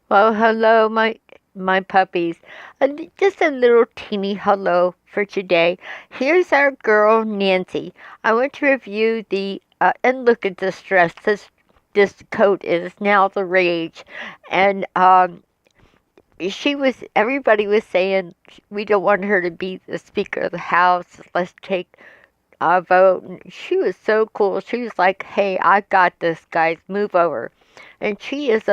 Well, hello, my puppies. Just a little teeny hello for today. Here's our girl Nancy. I want to review the and look at this dress. This coat is now the rage, and everybody was saying we don't want her to be the Speaker of the House. Let's take vote. And she was so cool. She was like, "Hey, I got this, guys. Move over." And she has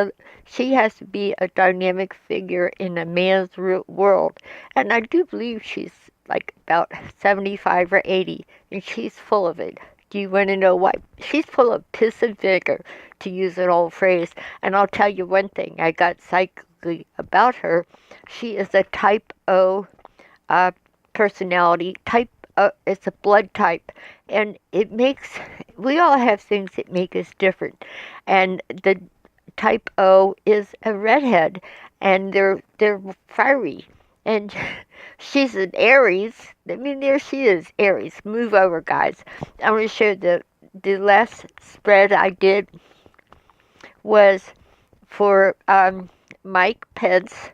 to be a dynamic figure in a man's world. And I do believe she's like about 75 or 80, and she's full of it. Do you want to know why? She's full of piss and vinegar, to use an old phrase. And I'll tell you one thing I got psychically about her. She is a type O uh, personality. It's a blood type, and we all have things that make us different. And the type O is a redhead, and they're fiery. And she's an Aries. I mean, there she is, Aries. Move over, guys. I'm going to show the last spread I did was for Mike Pence,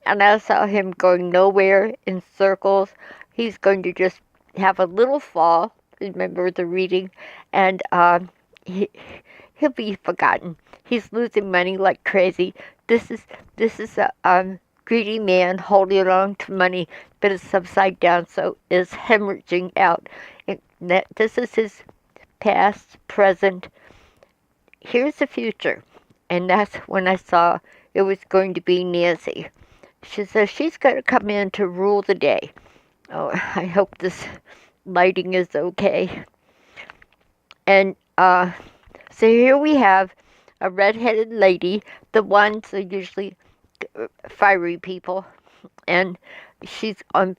and I saw him going nowhere in circles. He's going to just have a little fall. Remember the reading, and he he'll be forgotten. He's losing money like crazy. This is a greedy man holding on to money, but it's upside down, so it's hemorrhaging out. And this is his past, present. Here's the future, and that's when I saw it was going to be Nancy. She says she's going to come in to rule the day. Oh, I hope this lighting is okay. And so here we have a redheaded lady. The ones are usually fiery people, and she's on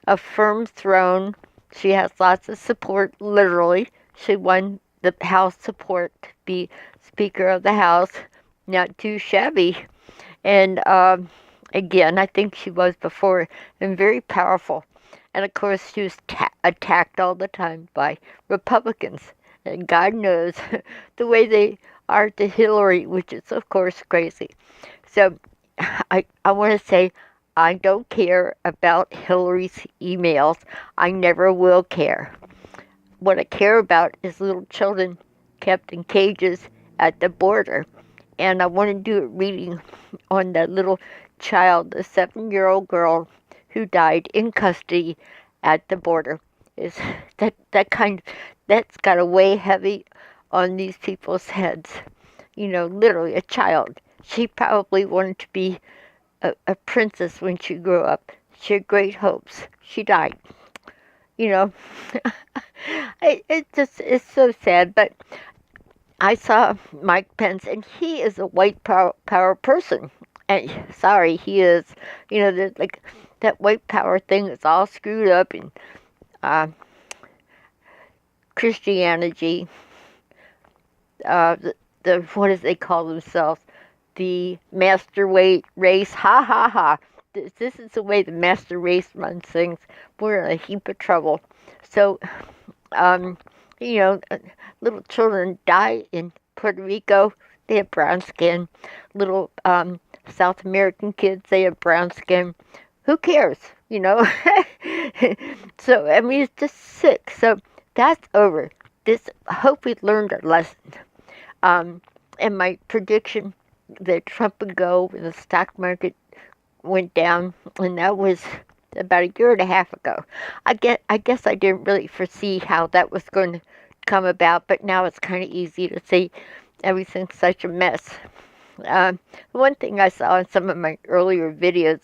a firm throne. She has lots of support. Literally, she won the House support to be Speaker of the House. Not too shabby, and again, I think she was before, and very powerful. And of course, she was attacked all the time by Republicans. And God knows the way they are to Hillary, which is, of course, crazy. So I want to say I don't care about Hillary's emails. I never will care. What I care about is little children kept in cages at the border. And I want to do a reading on that little child, the 7-year-old girl who died in custody at the border. Is that's got to weigh heavy on these people's heads. You know, literally a child. She probably wanted to be a princess when she grew up. She had great hopes. She died. You know, it's so sad. But I saw Mike Pence, and he is a white power person. And sorry, he is. You know, there's like that white power thing is all screwed up, and uh, Christianity, the what does they call themselves? The master weight race. Ha ha ha. This is the way the master race runs things. We're in a heap of trouble. So, um, you know, little children die in Puerto Rico. They have brown skin. Little South American kids, they have brown skin. Who cares? You know. So I mean, it's just sick. So that's over. I hope we learned our lesson. And my prediction that Trump would go when the stock market went down, and that was about a year and a half ago. I guess I didn't really foresee how that was going to come about, but now it's kind of easy to see everything's such a mess. One thing I saw in some of my earlier videos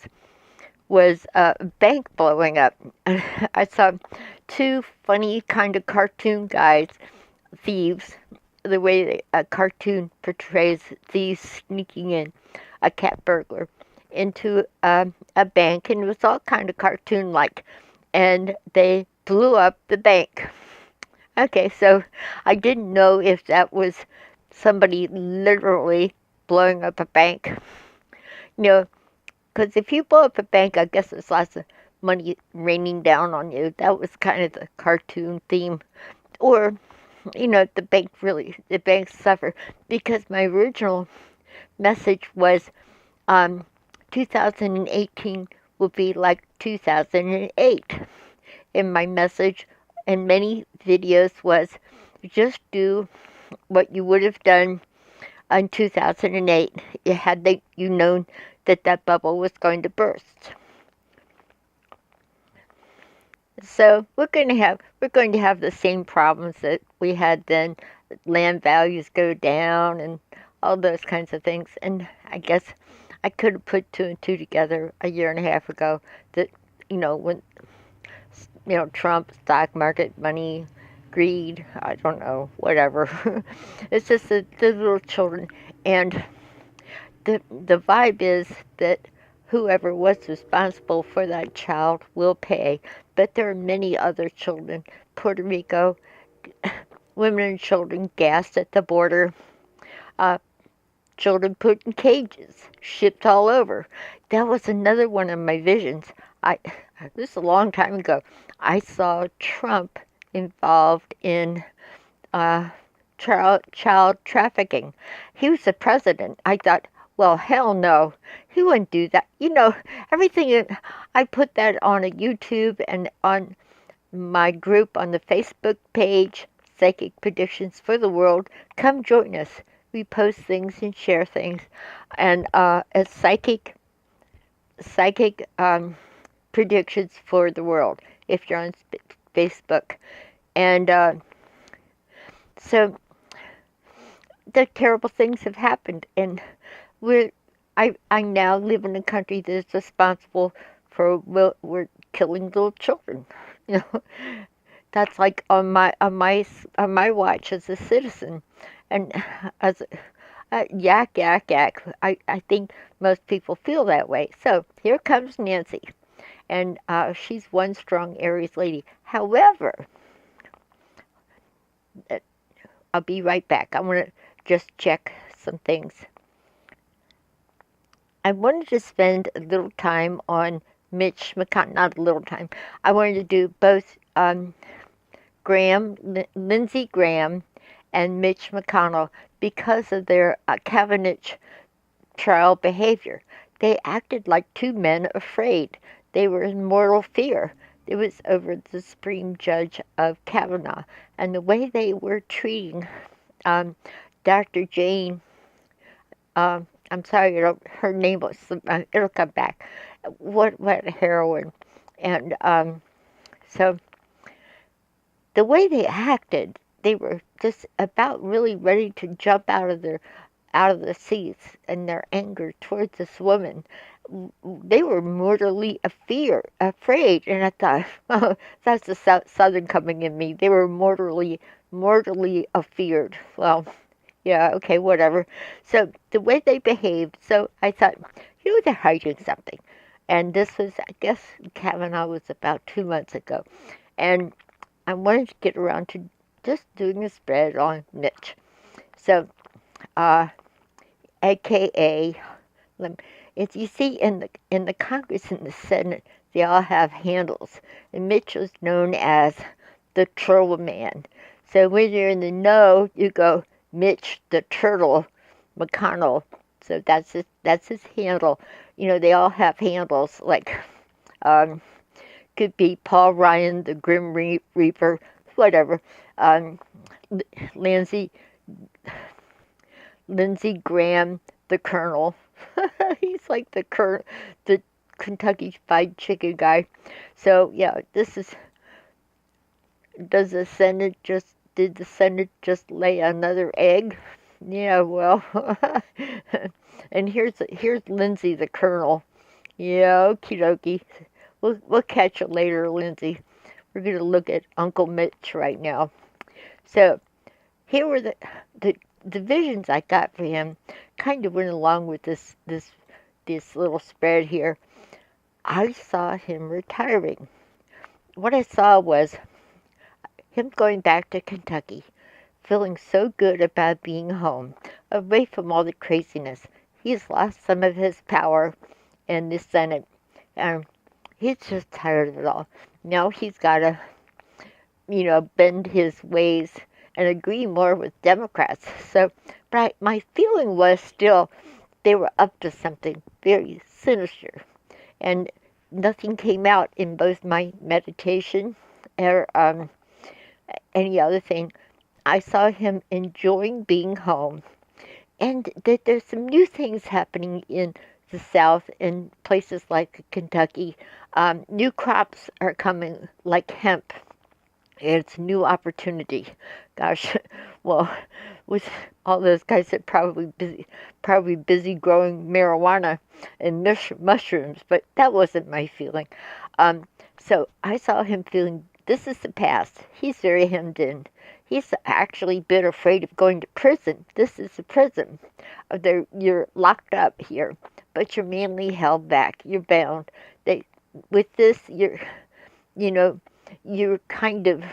was a bank blowing up. I saw two funny kind of cartoon guys, thieves, the way a cartoon portrays thieves sneaking in, a cat burglar, into a bank, and it was all kind of cartoon-like, and they blew up the bank. Okay, so I didn't know if that was somebody literally blowing up a bank. You know, because if you blow up a bank, I guess there's lots of money raining down on you. That was kind of the cartoon theme. Or, you know, the banks suffer. Because my original message was 2018 will be like 2008. And my message in many videos was just do what you would have done in 2008 had you known that that bubble was going to burst. So we're going to have the same problems that we had then. Land values go down and all those kinds of things. And I guess I could have put two and two together a year and a half ago. That when Trump, stock market, money, greed, I don't know, whatever. It's just the little children, and the vibe is that whoever was responsible for that child will pay. But there are many other children. Puerto Rico, women and children gassed at the border, uh, children put in cages, shipped all over. That was another one of my visions. This is a long time ago. I saw Trump involved in child trafficking. He was the president. I thought, well, hell no, he wouldn't do that. Everything. I put that on a YouTube and on my group on the Facebook page, Psychic Predictions for the World. Come join us. We post things and share things, and it's psychic predictions for the world. If you're on Facebook, and so the terrible things have happened, and I now live in a country that is responsible for we're killing little children. That's like on my watch as a citizen, and as yak yak yak. I think most people feel that way. So here comes Nancy, and she's one strong Aries lady. However, I'll be right back. I want to just check some things. I wanted to spend a little time on Mitch McConnell. Not a little time. I wanted to do both Lindsey Graham, and Mitch McConnell because of their cabinet trial behavior. They acted like two men afraid. They were in mortal fear. It was over the Supreme Judge of Kavanaugh, and the way they were treating Dr. Jane. I'm sorry, her name was. It'll come back. What a heroine, and so the way they acted, they were just about really ready to jump out of the seats in their anger towards this woman. They were mortally afraid, and I thought, oh, that's the Southern coming in me. They were mortally afeared. Well, yeah, okay, whatever. So the way they behaved, so I thought, they're hiding something. And this was, I guess, Kavanaugh was about 2 months ago. And I wanted to get around to just doing a spread on Mitch. So, AKA, if you see in the Congress and the Senate, they all have handles. And Mitch was known as the Turtle Man. So when you're in the know, you go Mitch the Turtle McConnell. So that's his handle. They all have handles like could be Paul Ryan the Grim Reaper, whatever. Lindsey Graham the Colonel. He's like the Kentucky Fried Chicken guy. So yeah, did the Senate just lay another egg? Yeah, well, and here's Lindsey the Colonel. Yeah, okie dokie. We'll catch it later, Lindsey. We're gonna look at Uncle Mitch right now. So here were the visions I got for him. Kind of went along with this little spread here. I saw him retiring. What I saw was him going back to Kentucky, feeling so good about being home, away from all the craziness. He's lost some of his power in the Senate, and he's just tired of it all. Now he's got to, bend his ways and agree more with Democrats. So, but my feeling was still they were up to something very sinister. And nothing came out in both my meditation or any other thing. I saw him enjoying being home, and that there's some new things happening in the South in places like Kentucky. New crops are coming, like hemp. It's a new opportunity. Gosh, well, with all those guys that probably busy growing marijuana and mushrooms, but that wasn't my feeling. Um, so I saw him feeling this is the past. He's very hemmed in. He's actually been afraid of going to prison. This is the prison. You're locked up here, but you're mainly held back. You're bound. They, with this, you know, you're kind of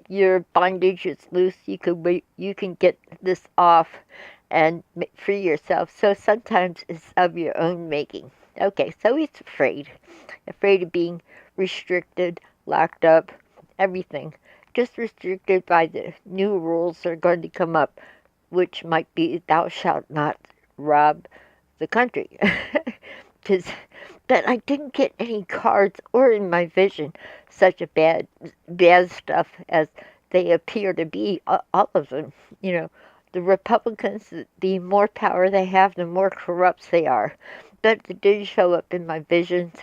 your bondage is loose. You can get this off and free yourself. So sometimes it's of your own making. Okay, so he's afraid of being restricted, locked up, everything. Just restricted by the new rules that are going to come up, which might be thou shalt not rob the country. 'Cause, but I didn't get any cards or in my vision such a bad stuff as they appear to be, all of them. You know, the Republicans, the more power they have, the more corrupt they are. But it didn't show up in my visions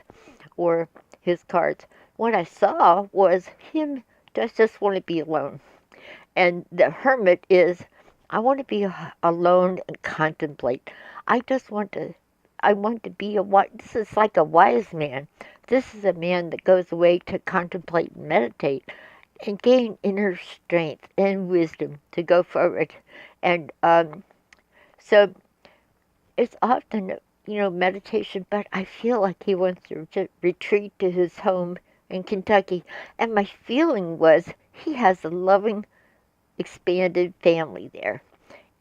or his cards. What I saw was him just want to be alone. And the hermit is, I want to be alone and contemplate. I just want to I want to be this is like a wise man. This is a man that goes away to contemplate and meditate and gain inner strength and wisdom to go forward. And so it's often, meditation, but I feel like he wants to retreat to his home in Kentucky. And my feeling was he has a loving, expanded family there.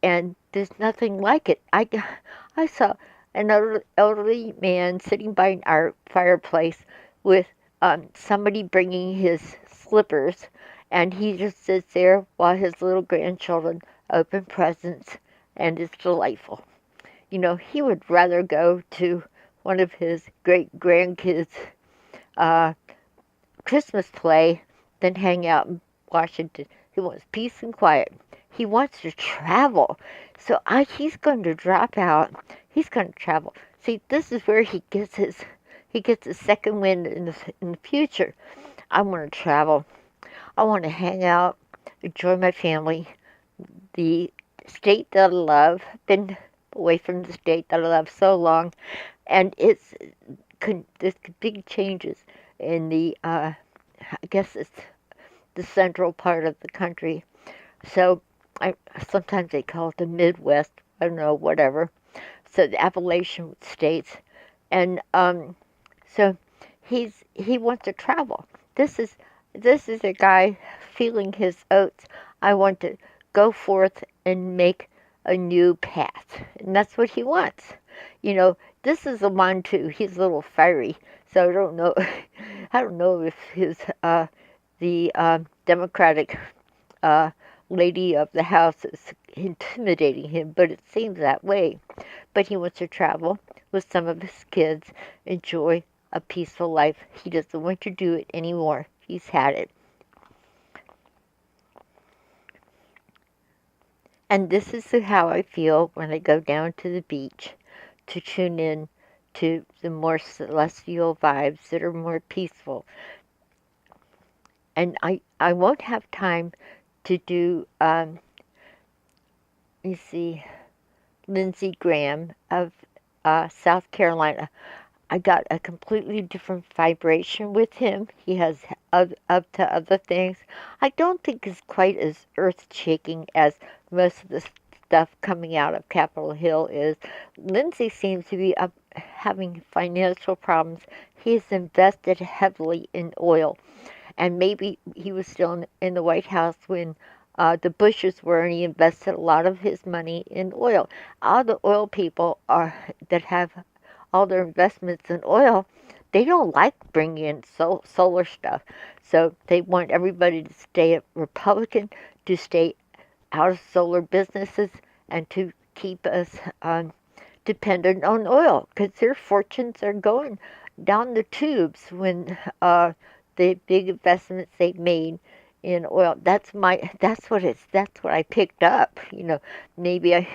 And there's nothing like it. I saw an elderly man sitting by an fireplace with somebody bringing his slippers, and he just sits there while his little grandchildren open presents, and it's delightful. He would rather go to one of his great grandkids' Christmas play than hang out in Washington. He wants peace and quiet. He wants to travel. So he's going to drop out. He's going to travel. See, this is where he gets his second wind in the future. I want to travel. I want to hang out, enjoy my family, the state that I love. Been away from the state that I love so long, and there's big changes in the I guess it's the central part of the country. So sometimes they call it the Midwest. I don't know, whatever. So the Appalachian states, and so he wants to travel. This is a guy feeling his oats. I want to go forth and make a new path, and that's what he wants. This is a one too. He's a little fiery, so I don't know. I don't know if the Democratic lady of the house is intimidating him, but it seems that way. But he wants to travel with some of his kids, enjoy a peaceful life. He doesn't want to do it anymore. He's had it. And this is how I feel when I go down to the beach to tune in to the more celestial vibes that are more peaceful. And I won't have time to do, you see, Lindsey Graham of South Carolina. I got a completely different vibration with him. He has up to other things. I don't think it's quite as earth-shaking as most of the stuff coming out of Capitol Hill is. Lindsey seems to be having financial problems. He's invested heavily in oil. And maybe he was still in the White House when the Bushes were, and he invested a lot of his money in oil. All the oil people that have all their investments in oil, they don't like bringing in solar stuff. So they want everybody to stay Republican, to stay out of solar businesses, and to keep us dependent on oil, because their fortunes are going down the tubes when the big investments they made in oil. That's what I picked up. Maybe I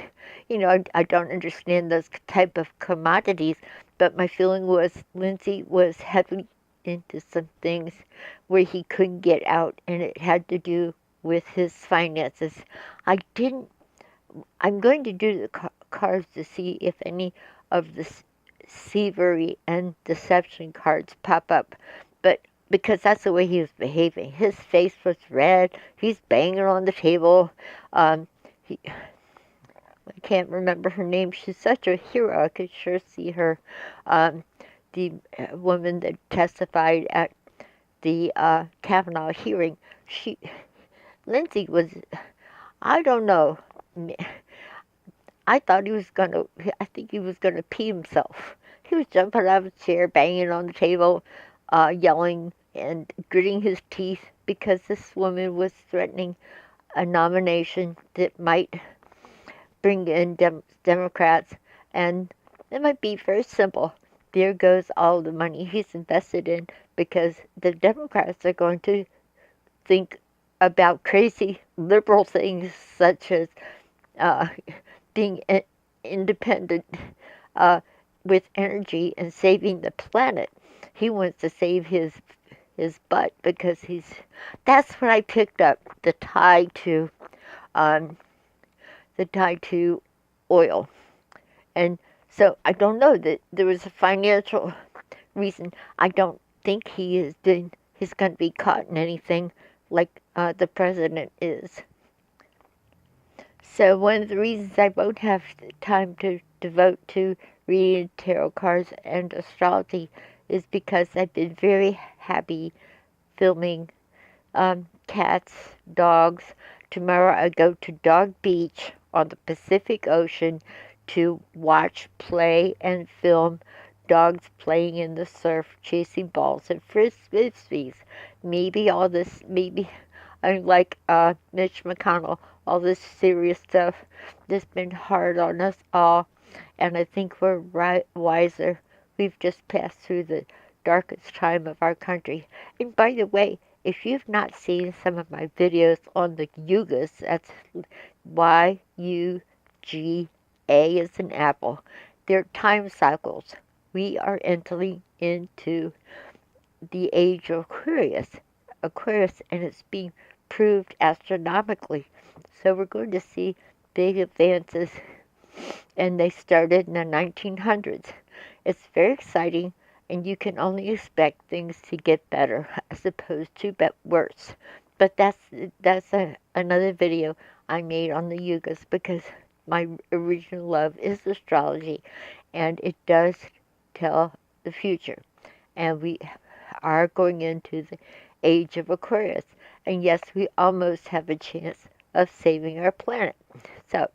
don't understand those type of commodities, but my feeling was Lindsey was heavily into some things where he couldn't get out, and it had to do with his finances. I didn't. I'm going to do the cards to see if any of the thievery and deception cards pop up, but because that's the way he was behaving. His face was red. He's banging on the table. I can't remember her name. She's such a hero. I could sure see her. Um, the woman that testified at the Kavanaugh hearing. Lindsey was, I don't know. I think he was gonna pee himself. He was jumping out of his chair, banging on the table, yelling and gritting his teeth because this woman was threatening a nomination that might bring in Democrats, and it might be very simple. There goes all the money he's invested in because the Democrats are going to think about crazy liberal things such as uh, being independent with energy and saving the planet. He wants to save his butt because that's what I picked up, um, the tie to oil. And so I don't know that there was a financial reason. I don't think he's going to be caught in anything like the president is. So one of the reasons I won't have time to devote to reading tarot cards and astrology is because I've been very happy filming cats, dogs. Tomorrow I go to Dog Beach on the Pacific Ocean to watch, play, and film dogs playing in the surf, chasing balls and frisbees. Maybe unlike Mitch McConnell, all this serious stuff that's been hard on us all, and I think we're wiser. We've just passed through the darkest time of our country. And by the way, if you've not seen some of my videos on the yugas, that's Yuga as an apple, they're time cycles. We are entering into the age of Aquarius, and it's being proved astronomically. So we're going to see big advances, and they started in the 1900s. It's very exciting, and you can only expect things to get better as opposed to worse. But that's another video I made on the yugas because my original love is astrology, and it does tell the future. And we are going into the age of Aquarius. And yes, we almost have a chance of saving our planet. So,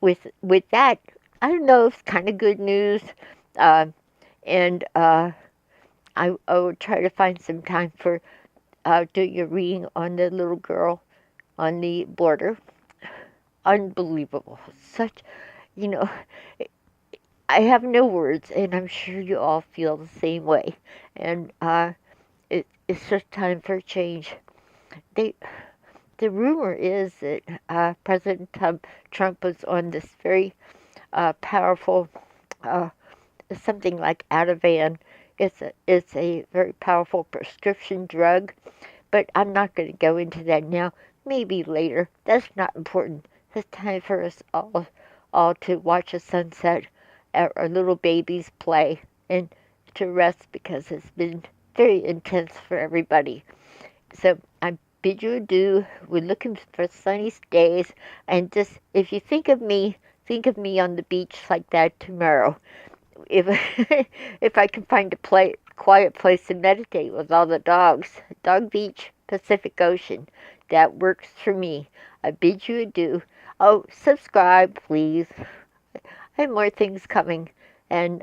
with that, I don't know, it's kind of good news. And I will try to find some time for doing a reading on the little girl on the border. Unbelievable. You know, I have no words, and I'm sure you all feel the same way. And it's just time for a change. They, the rumor is that President Trump was on this very powerful, something like Ativan. It's a very powerful prescription drug, but I'm not going to go into that now. Maybe later. That's not important. It's time for us all to watch a sunset, our little babies play, and to rest because it's been very intense for everybody. So I bid you adieu. We're looking for sunny days, and just if you think of me on the beach like that tomorrow. If if I can find a quiet place to meditate with all the dogs, Dog Beach, Pacific Ocean, that works for me. I bid you adieu. Oh, subscribe, please. I have more things coming, and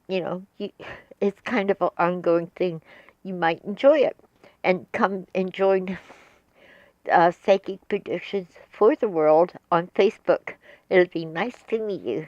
it's kind of an ongoing thing. You might enjoy it, and come and join Psychic Predictions for the World on Facebook. It'll be nice to meet you.